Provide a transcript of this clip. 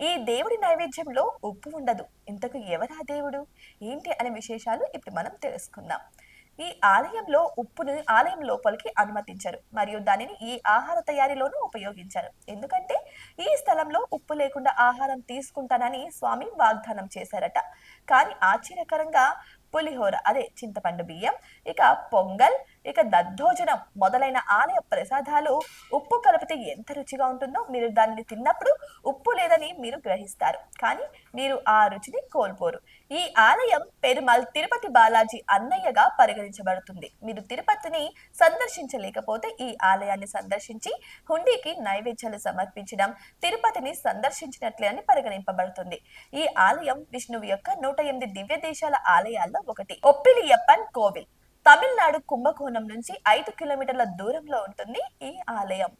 ఈ దేవుడి నైవేద్యంలో ఉప్పు ఉండదు. ఇంతకు ఎవరా దేవుడు? ఏంటి అనే విశేషాలు ఇప్పుడు మనం తెలుసుకుందాం. ఈ ఆలయంలో ఉప్పును ఆలయం లోపలికి అనుమతించరు మరియు దానిని ఈ ఆహార తయారీలోనూ ఉపయోగించారు. ఎందుకంటే ఈ స్థలంలో ఉప్పు లేకుండా ఆహారం తీసుకుంటానని స్వామి వాగ్దానం చేశారట. కానీ ఆశ్చర్యకరంగా పులిహోర అదే చింతపండు బియ్యం, ఇక పొంగల్, ఇక దద్దోజనం మొదలైన ఆలయ ప్రసాదాలు ఉప్పు కలిపితే ఎంత రుచిగా ఉంటుందో మీరు దానిని తిన్నప్పుడు ఉప్పు లేదని మీరు గ్రహిస్తారు. కానీ మీరు ఆ రుచిని కోల్పోరు. ఈ ఆలయం పెరుమల్ తిరుపతి బాలాజీ అన్నయ్యగా పరిగణించబడుతుంది. మీరు తిరుపతిని సందర్శించలేకపోతే ఈ ఆలయాన్ని సందర్శించి హుండీకి నైవేద్యాలు సమర్పించడం తిరుపతిని సందర్శించినట్లే అని పరిగణింపబడుతుంది. ఈ ఆలయం విష్ణువు యొక్క 108 దివ్య దేశాల ఆలయాల్లో ఒకటి. ఒప్పిలియప్పన్ కోవిల్ తమిళనాడు కుంభకోణం నుంచి 5 కిలోమీటర్ల దూరంలో ఉంటుంది ఈ ఆలయం.